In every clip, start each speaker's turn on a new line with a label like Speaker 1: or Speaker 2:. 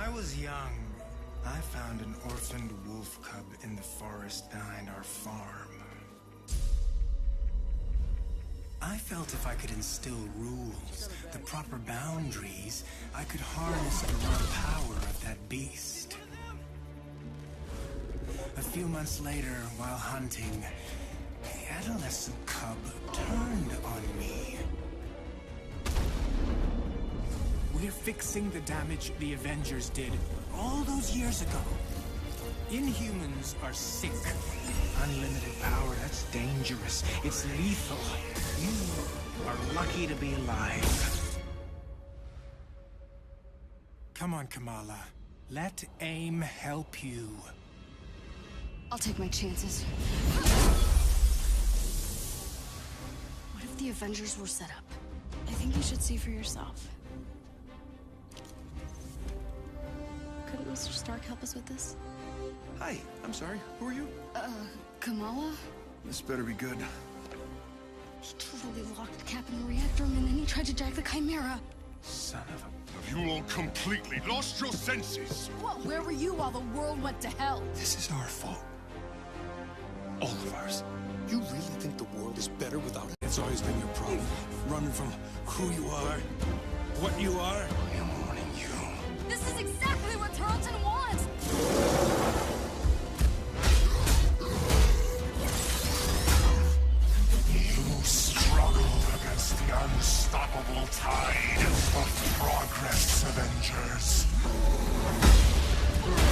Speaker 1: I was young, I found an orphaned wolf cub in the forest behind our farm. I felt if I could instill rules, the proper boundaries, I could harness the raw power of that beast. A few months later, while hunting, the adolescent cub turned on me.
Speaker 2: We're fixing the damage the Avengers did all those years ago. Inhumans are sick.
Speaker 1: Unlimited power, that's dangerous. It's lethal. You are lucky to be alive. Come on, Kamala. Let AIM help you.
Speaker 3: I'll take my chances. What if the Avengers were set up?
Speaker 4: I think you should see for yourself. Couldn't Mr. Stark help us with this?
Speaker 5: Hi, I'm sorry. Who are you?
Speaker 3: Kamala?
Speaker 5: This better be good.
Speaker 3: He totally locked Cap in the reactor room and then he tried to jack the Chimera.
Speaker 1: Son of a...
Speaker 6: Have you all completely lost your senses?
Speaker 4: Well, where were you while the world went to hell?
Speaker 5: This is our fault. All of ours. You really think the world is better without it? It's always been your problem. Running from who you are, what you are.
Speaker 1: I am warning you.
Speaker 3: This is exactly what Tarleton wants!
Speaker 6: You struggled against the unstoppable tide of progress, Avengers.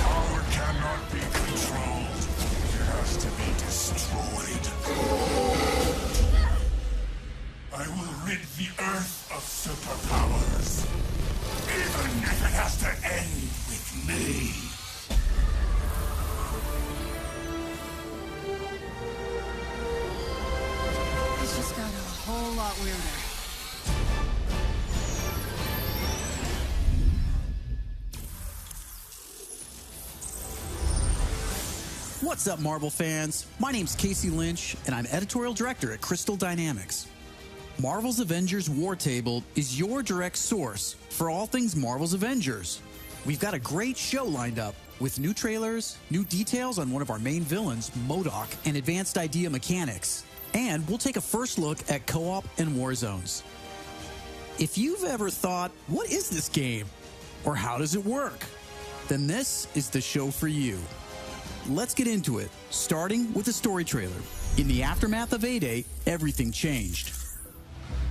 Speaker 6: Power cannot be controlled. It has to be destroyed. I will rid the Earth of superpowers. Even if it has to end with me.
Speaker 4: It's just got a whole lot weirder.
Speaker 7: What's up, Marvel fans? My name's Casey Lynch, and I'm editorial director at Crystal Dynamics. Marvel's Avengers War Table is your direct source for all things Marvel's Avengers. We've got a great show lined up with new trailers, new details on one of our main villains, MODOK, and advanced idea mechanics. And we'll take a first look at co-op and war zones. If you've ever thought, what is this game? Or how does it work? Then this is the show for you. Let's get into it, starting with the story trailer. In the aftermath of A-Day, everything changed.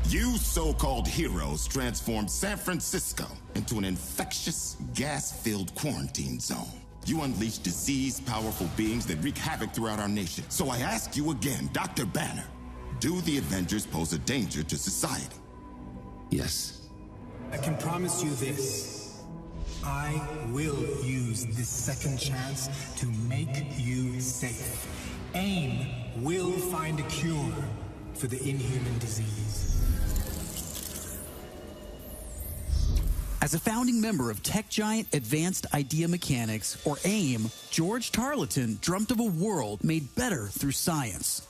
Speaker 8: You so-called heroes transformed San Francisco into an infectious, gas-filled quarantine zone. You unleashed diseased, powerful beings that wreak havoc throughout our nation. So I ask you again, Dr. Banner, do the Avengers pose a danger to society?
Speaker 5: Yes.
Speaker 1: I can promise you this. I will use this second chance to make you safe. AIM will find a cure for the inhuman disease.
Speaker 7: As a founding member of tech giant Advanced Idea Mechanics, or AIM, George Tarleton dreamt of a world made better through science.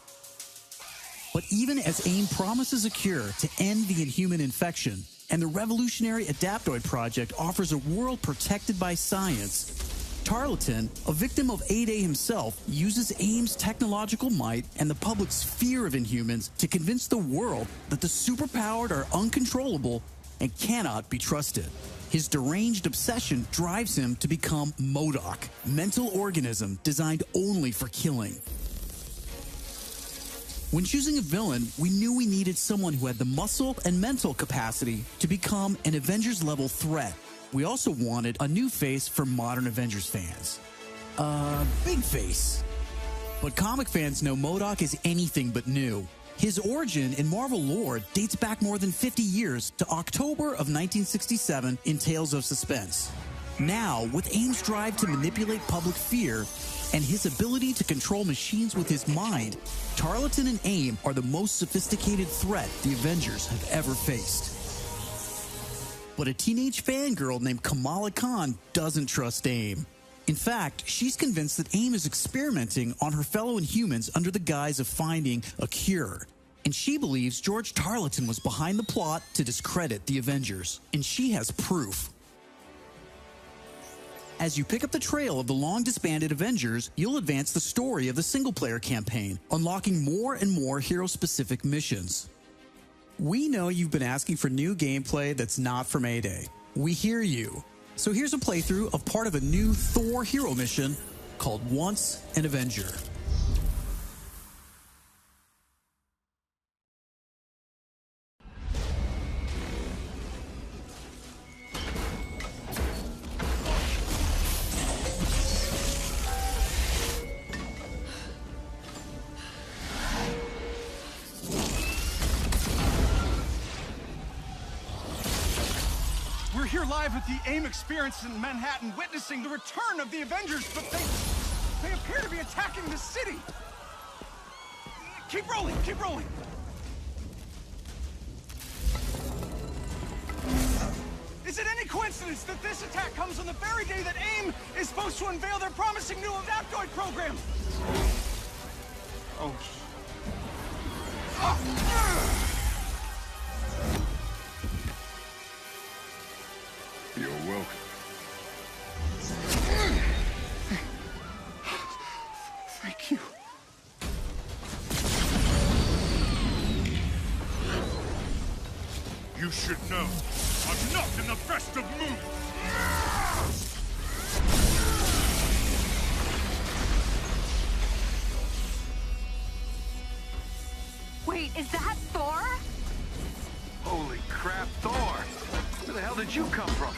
Speaker 7: But even as AIM promises a cure to end the inhuman infection, and the revolutionary Adaptoid Project offers a world protected by science, Tarleton, a victim of A-Day himself, uses AIM's technological might and the public's fear of Inhumans to convince the world that the superpowered are uncontrollable and cannot be trusted. His deranged obsession drives him to become MODOK, mental organism designed only for killing. When choosing a villain, we knew we needed someone who had the muscle and mental capacity to become an Avengers-level threat. We also wanted a new face for modern Avengers fans. Big face. But comic fans know MODOK is anything but new. His origin in Marvel lore dates back more than 50 years to October of 1967 in Tales of Suspense. Now, with AIM's drive to manipulate public fear and his ability to control machines with his mind, Tarleton and AIM are the most sophisticated threat the Avengers have ever faced. But a teenage fangirl named Kamala Khan doesn't trust AIM. In fact, she's convinced that AIM is experimenting on her fellow Inhumans under the guise of finding a cure. And she believes George Tarleton was behind the plot to discredit the Avengers. And she has proof. As you pick up the trail of the long-disbanded Avengers, you'll advance the story of the single-player campaign, unlocking more and more hero-specific missions. We know you've been asking for new gameplay that's not from A-Day. We hear you. So here's a playthrough of part of a new Thor hero mission called Once an Avenger.
Speaker 9: We're here live at the AIM experience in Manhattan, witnessing the return of the Avengers, but they appear to be attacking the city. Keep rolling, keep rolling. Is it any coincidence that this attack comes on the very day that AIM is supposed to unveil their promising new Adaptoid program? Oh.
Speaker 6: You're welcome.
Speaker 9: Thank you.
Speaker 6: You should know, I'm not in the best of moods.
Speaker 10: Wait, is that Thor?
Speaker 9: Holy crap, Thor! Where the hell did you come from?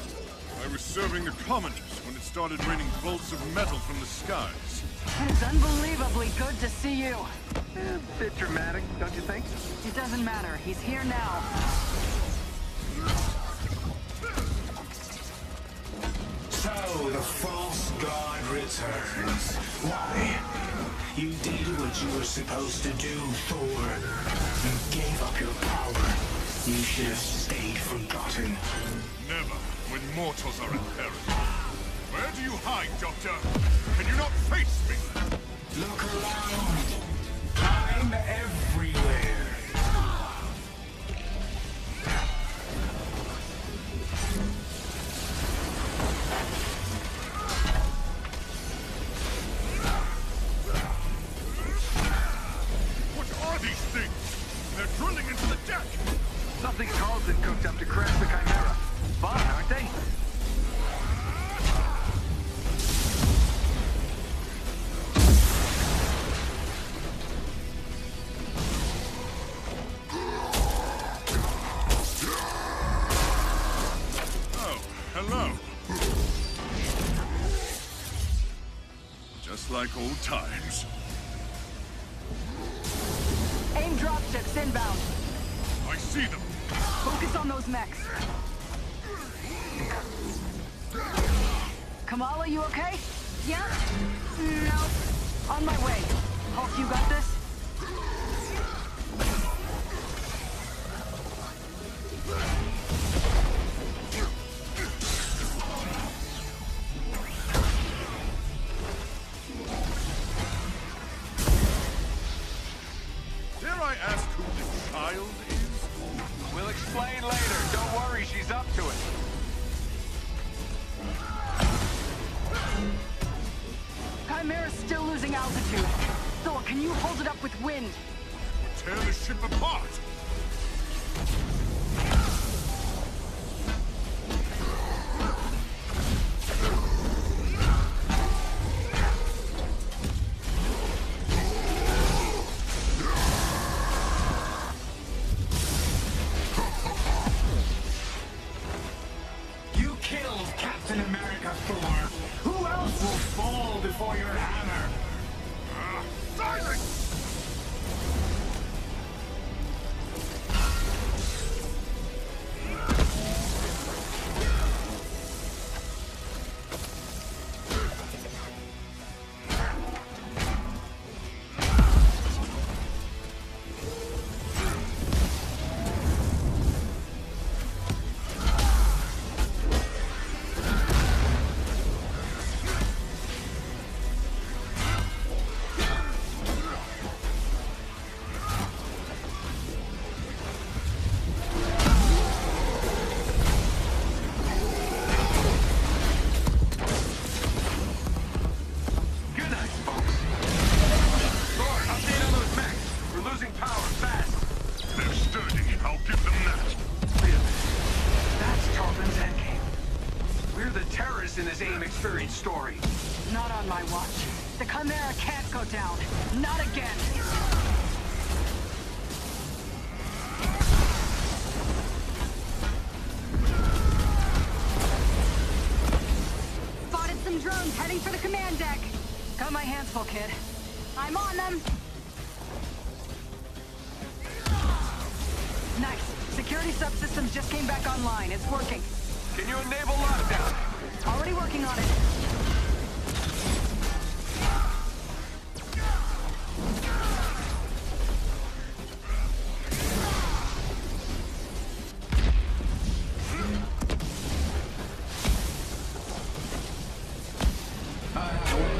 Speaker 6: I was serving the commoners when it started raining bolts of metal from the skies.
Speaker 10: It's unbelievably good to see you.
Speaker 9: A bit dramatic, don't you think?
Speaker 10: It doesn't matter. He's here now.
Speaker 1: So, the false god returns. Why? You did what you were supposed to do, Thor. You gave up your power. You should have stayed forgotten.
Speaker 6: Never, when mortals are in peril. Where do you hide, Doctor? Can you not face me?
Speaker 1: Look around. I'm everywhere.
Speaker 6: What are these things? They're drilling into the deck.
Speaker 9: Something Carlson cooked up to crash the Chimera. Fun, aren't they?
Speaker 6: Oh, hello. Just like old times.
Speaker 10: AIM dropships inbound.
Speaker 6: I see them.
Speaker 10: Focus on those mechs. Kamala, you okay?
Speaker 3: Yeah? No.
Speaker 10: On my way. Hulk, you got this?
Speaker 6: Dare I ask who the child is?
Speaker 9: We'll explain later. Don't worry, she's up to it.
Speaker 10: Chimera's still losing altitude. Thor, can you hold it up with wind?
Speaker 6: Tear the ship apart.
Speaker 1: You killed Captain America, Thor. Who else will fall before your hammer?
Speaker 6: Silence!
Speaker 11: terrorists in this AIM experience story.
Speaker 10: Not on my watch. The Chimera can't go down. Not again.
Speaker 3: Spotted some drones heading for the command deck.
Speaker 10: Got my hands full, kid.
Speaker 3: I'm on them.
Speaker 10: Nice. Security subsystems just came back online. It's working.
Speaker 11: Can you enable lockdown?
Speaker 10: Already working on it.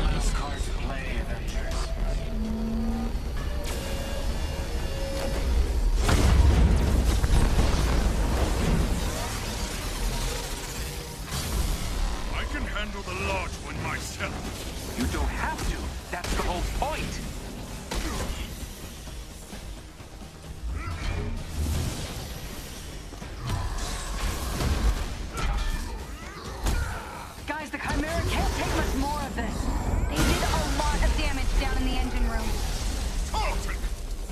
Speaker 2: Last card to play, Avengers.
Speaker 6: I can handle the large one myself.
Speaker 11: You don't have to. That's the whole point.
Speaker 10: Guys, the Chimera can't take much more of this.
Speaker 3: They did a lot of damage down in the engine room.
Speaker 6: Tartan!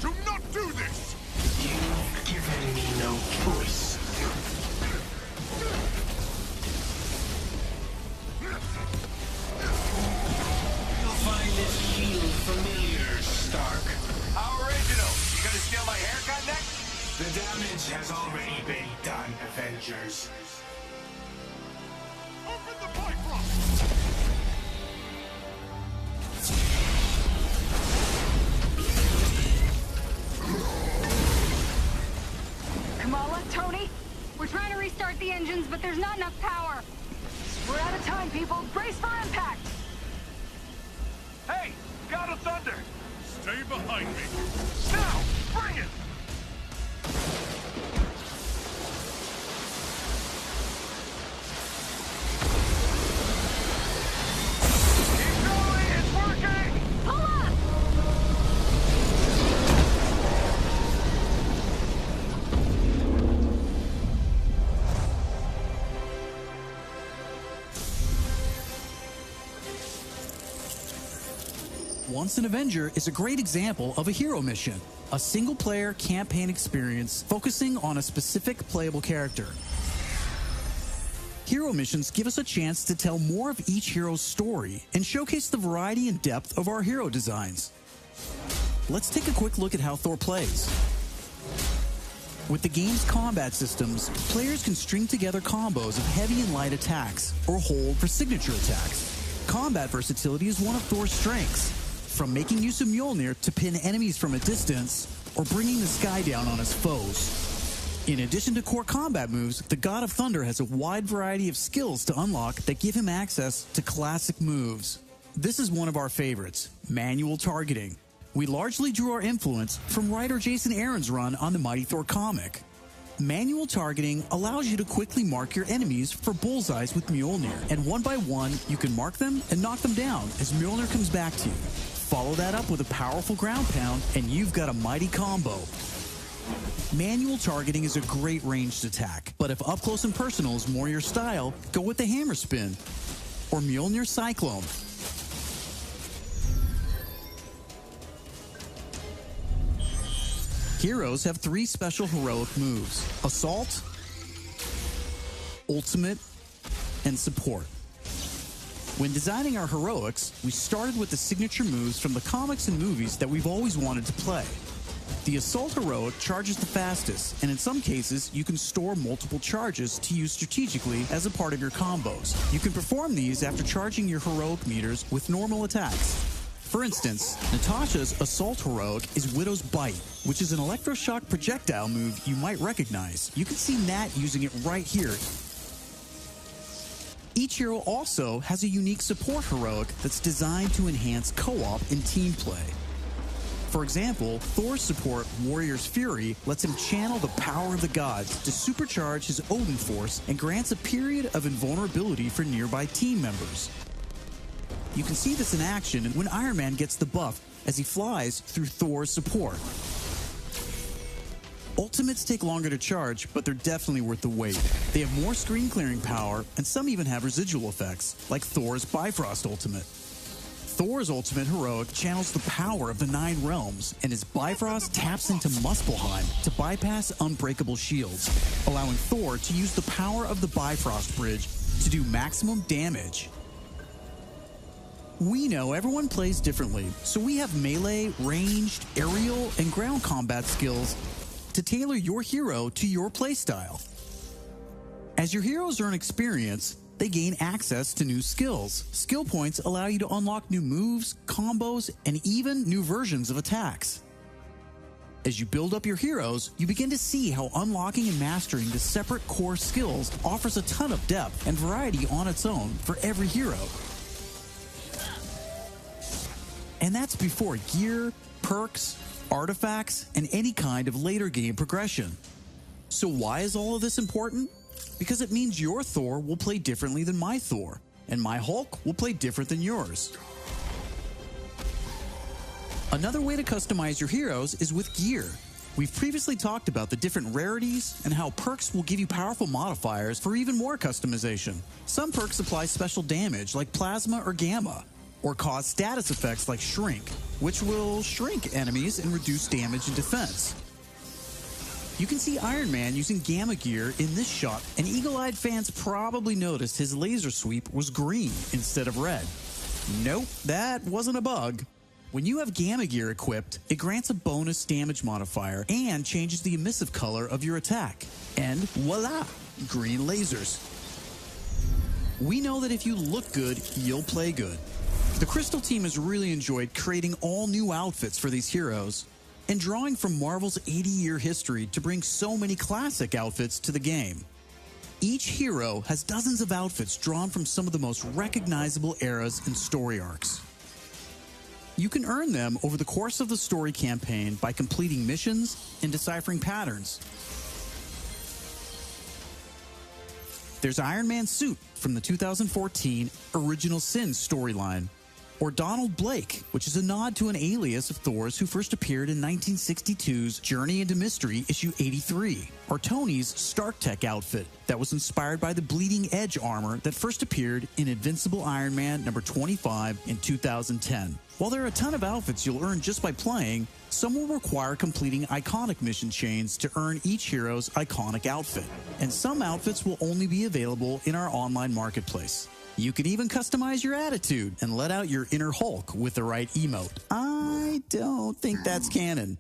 Speaker 6: Do not do this!
Speaker 2: You've given me no choice. You'll find this shield familiar, Stark.
Speaker 11: How original. You gonna steal my haircut next?
Speaker 2: The damage has already been done, Avengers.
Speaker 6: Open the pipe rock!
Speaker 10: Kamala, Tony,
Speaker 3: We're trying to restart the engines, but there's not enough power.
Speaker 10: we're out of time, people. Brace for impact.
Speaker 11: Hey, God of Thunder.
Speaker 6: Stay behind me.
Speaker 11: Now, bring it. Keep going, it's working.
Speaker 3: Pull up!
Speaker 7: Once an Avenger is a great example of a hero mission, a single-player campaign experience focusing on a specific playable character. Hero missions give us a chance to tell more of each hero's story and showcase the variety and depth of our hero designs. Let's take a quick look at how Thor plays. With the game's combat systems, players can string together combos of heavy and light attacks, or hold for signature attacks. Combat versatility is one of Thor's strengths, from making use of Mjolnir to pin enemies from a distance, or bringing the sky down on his foes. In addition to core combat moves, the God of Thunder has a wide variety of skills to unlock that give him access to classic moves. This is one of our favorites, manual targeting. We largely drew our influence from writer Jason Aaron's run on the Mighty Thor comic. Manual targeting allows you to quickly mark your enemies for bullseyes with Mjolnir, and one by one, you can mark them and knock them down as Mjolnir comes back to you. Follow that up with a powerful ground pound, and you've got a mighty combo. Manual targeting is a great ranged attack, but if up close and personal is more your style, go with the hammer spin or Mjolnir Cyclone. Heroes have 3 special heroic moves: Assault, Ultimate, and Support. When designing our heroics, we started with the signature moves from the comics and movies that we've always wanted to play. The Assault heroic charges the fastest, and in some cases, you can store multiple charges to use strategically as a part of your combos. You can perform these after charging your heroic meters with normal attacks. For instance, Natasha's Assault heroic is Widow's Bite, which is an electroshock projectile move you might recognize. You can see Nat using it right here. Each hero also has a unique support heroic that's designed to enhance co-op and team play. For example, Thor's support, Warrior's Fury, lets him channel the power of the gods to supercharge his Odin force and grants a period of invulnerability for nearby team members. You can see this in action when Iron Man gets the buff as he flies through Thor's support. Ultimates take longer to charge, but they're definitely worth the wait. They have more screen clearing power, and some even have residual effects, like Thor's Bifrost Ultimate. Thor's Ultimate Heroic channels the power of the 9 realms, and his Bifrost taps into Muspelheim to bypass unbreakable shields, allowing Thor to use the power of the Bifrost Bridge to do maximum damage. We know everyone plays differently, so we have melee, ranged, aerial, and ground combat skills to tailor your hero to your playstyle. As your heroes earn experience, they gain access to new skills. Skill points allow you to unlock new moves, combos, and even new versions of attacks. As you build up your heroes, you begin to see how unlocking and mastering the separate core skills offers a ton of depth and variety on its own for every hero. And that's before gear, perks, artifacts, and any kind of later game progression. So why is all of this important? Because it means your Thor will play differently than my Thor, and my Hulk will play different than yours. Another way to customize your heroes is with gear. We've previously talked about the different rarities and how perks will give you powerful modifiers for even more customization. Some perks apply special damage like plasma or gamma, or cause status effects like shrink, which will shrink enemies and reduce damage and defense. You can see Iron Man using gamma gear in this shot, and eagle-eyed fans probably noticed his laser sweep was green instead of red. Nope, that wasn't a bug. When you have gamma gear equipped, it grants a bonus damage modifier and changes the emissive color of your attack. And voila, green lasers. We know that if you look good, you'll play good. The Crystal team has really enjoyed creating all new outfits for these heroes and drawing from Marvel's 80-year history to bring so many classic outfits to the game. Each hero has dozens of outfits drawn from some of the most recognizable eras and story arcs. You can earn them over the course of the story campaign by completing missions and deciphering patterns. There's Iron Man's suit from the 2014 Original Sin storyline, or Donald Blake, which is a nod to an alias of Thor's who first appeared in 1962's Journey into Mystery issue 83, or Tony's Stark Tech outfit that was inspired by the Bleeding Edge armor that first appeared in Invincible Iron Man number 25 in 2010. While there are a ton of outfits you'll earn just by playing, some will require completing iconic mission chains to earn each hero's iconic outfit, and some outfits will only be available in our online marketplace. You can even customize your attitude and let out your inner Hulk with the right emote. I don't think that's canon.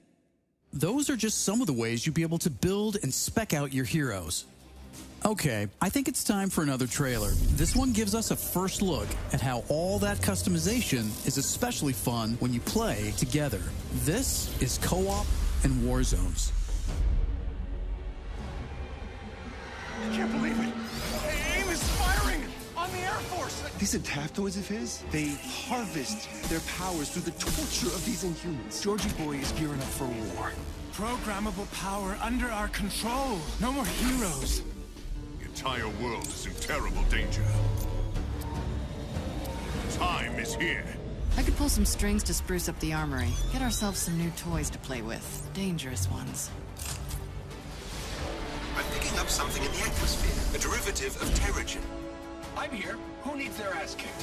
Speaker 7: Those are just some of the ways you'll be able to build and spec out your heroes. Okay, I think it's time for another trailer. This one gives us a first look at how all that customization is especially fun when you play together. This is Co-op and War Zones.
Speaker 9: I can't believe it! AIM is firing on the Air Force!
Speaker 12: These adaptoids of his, they harvest their powers through the torture of these Inhumans.
Speaker 2: Georgie Boy is gearing up for war. Programmable power under our control. No more heroes.
Speaker 6: The entire world is in terrible danger. Time is here.
Speaker 13: I could pull some strings to spruce up the armory. Get ourselves some new toys to play with. Dangerous ones.
Speaker 14: I'm picking up something in the atmosphere. A derivative of Terrigen.
Speaker 11: I'm here. Who needs their ass kicked?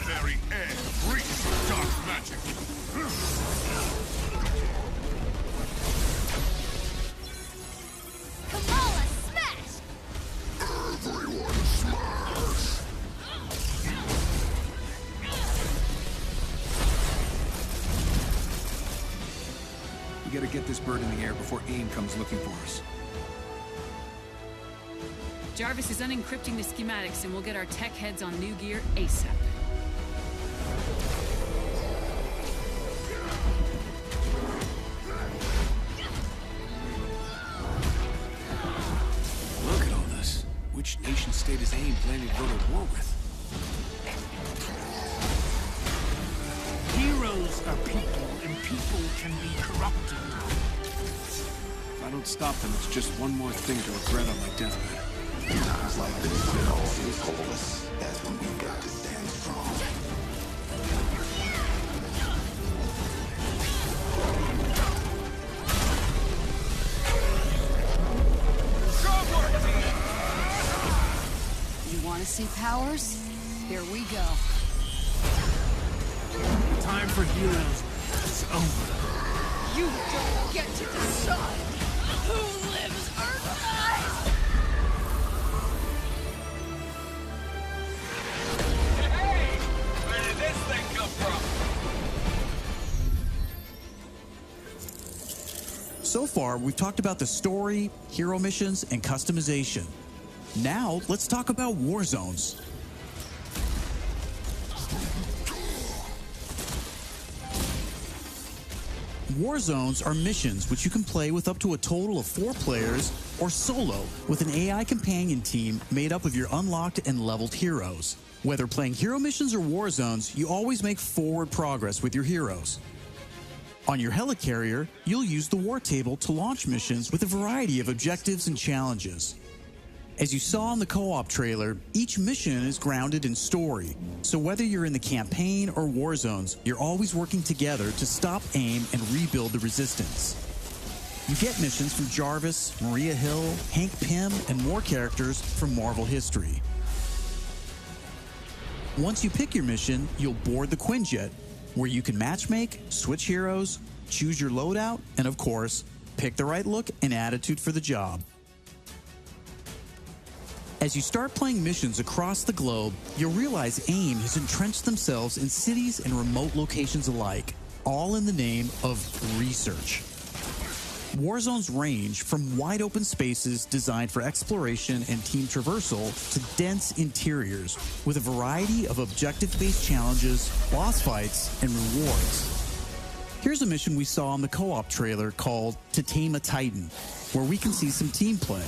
Speaker 6: Very air breathes dark magic.
Speaker 3: Kamala, smash!
Speaker 6: Everyone smash!
Speaker 12: We gotta get this bird in the air before AIM comes looking for us.
Speaker 15: Jarvis is unencrypting the schematics and we'll get our tech heads on new gear ASAP.
Speaker 2: Look at all this. Which nation state is AIM planning to go to war with? Heroes are people, and people can be corrupted.
Speaker 12: If I don't stop them, it's just one more thing to regret on my deathbed.
Speaker 8: Times like this, when all things hold us, that's when we've got to stand strong.
Speaker 10: to see powers? Here we go.
Speaker 2: Time for heroes is over.
Speaker 10: You don't get to decide who lives or dies!
Speaker 11: Hey! Where did this thing come from?
Speaker 7: So far, we've talked about the story, hero missions, and customization. Now, let's talk about war zones. War zones are missions which you can play with up to a total of 4 players or solo with an AI companion team made up of your unlocked and leveled heroes. Whether playing hero missions or war zones, you always make forward progress with your heroes. On your helicarrier, you'll use the war table to launch missions with a variety of objectives and challenges. As you saw in the co-op trailer, each mission is grounded in story, so whether you're in the campaign or war zones, you're always working together to stop AIM and rebuild the resistance. You get missions from Jarvis, Maria Hill, Hank Pym, and more characters from Marvel history. Once you pick your mission, you'll board the Quinjet, where you can matchmake, switch heroes, choose your loadout, and of course, pick the right look and attitude for the job. As you start playing missions across the globe, you'll realize AIM has entrenched themselves in cities and remote locations alike, all in the name of research. War zones range from wide-open spaces designed for exploration and team traversal to dense interiors with a variety of objective-based challenges, boss fights, and rewards. Here's a mission we saw in the co-op trailer called To Tame a Titan, where we can see some team play.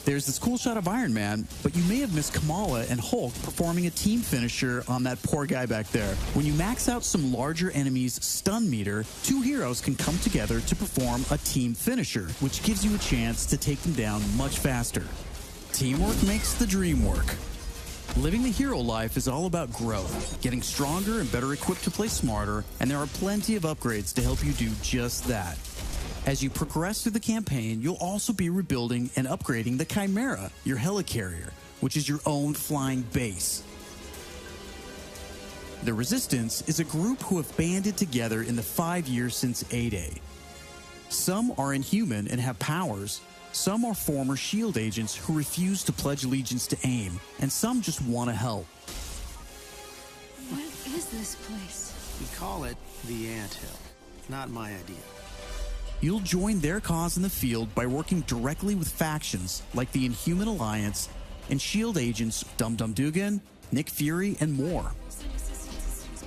Speaker 7: There's this cool shot of Iron Man, but you may have missed Kamala and Hulk performing a team finisher on that poor guy back there. When you max out some larger enemies' stun meter, 2 heroes can come together to perform a team finisher, which gives you a chance to take them down much faster. Teamwork makes the dream work. Living the hero life is all about growth, getting stronger and better equipped to play smarter, and there are plenty of upgrades to help you do just that. As you progress through the campaign, you'll also be rebuilding and upgrading the Chimera, your helicarrier, which is your own flying base. The Resistance is a group who have banded together in the 5 years since A-Day. Some are inhuman and have powers, some are former SHIELD agents who refuse to pledge allegiance to AIM, and some just want to help.
Speaker 3: What is this place?
Speaker 16: We call it the Anthill. Not my idea.
Speaker 7: You'll join their cause in the field by working directly with factions like the Inhuman Alliance and SHIELD agents Dum Dum Dugan, Nick Fury, and more.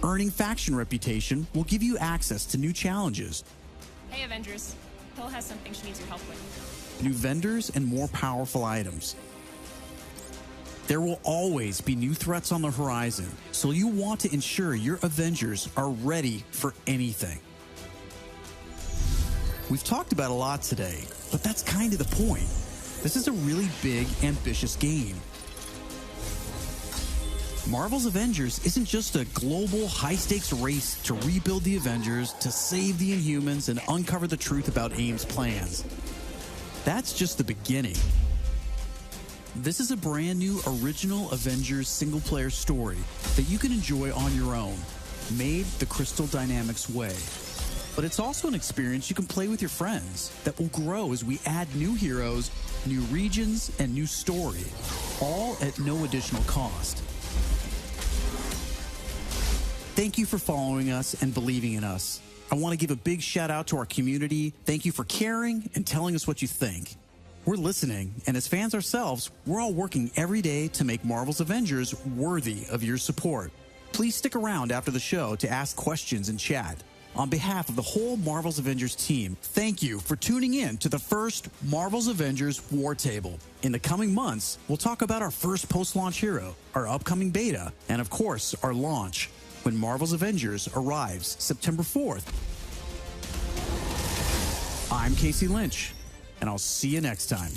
Speaker 7: Earning faction reputation will give you access to new challenges,
Speaker 17: Hey, Avengers. Hill has something she needs your help with.
Speaker 7: new vendors, and more powerful items. There will always be new threats on the horizon, so you want to ensure your Avengers are ready for anything. We've talked about a lot today, but that's kind of the point. This is a really big, ambitious game. Marvel's Avengers isn't just a global, high-stakes race to rebuild the Avengers, to save the Inhumans, and uncover the truth about AIM's plans. That's just the beginning. This is a brand new original Avengers single-player story that you can enjoy on your own, made the Crystal Dynamics way. But it's also an experience you can play with your friends that will grow as we add new heroes, new regions, and new story, all at no additional cost. Thank you for following us and believing in us. I want to give a big shout out to our community. Thank you for caring and telling us what you think. We're listening, and as fans ourselves, we're all working every day to make Marvel's Avengers worthy of your support. Please stick around after the show to ask questions and chat. On behalf of the whole Marvel's Avengers team, thank you for tuning in to the first Marvel's Avengers War Table. In the coming months, we'll talk about our first post-launch hero, our upcoming beta, and of course, our launch, when Marvel's Avengers arrives September 4th. I'm Casey Lynch, and I'll see you next time.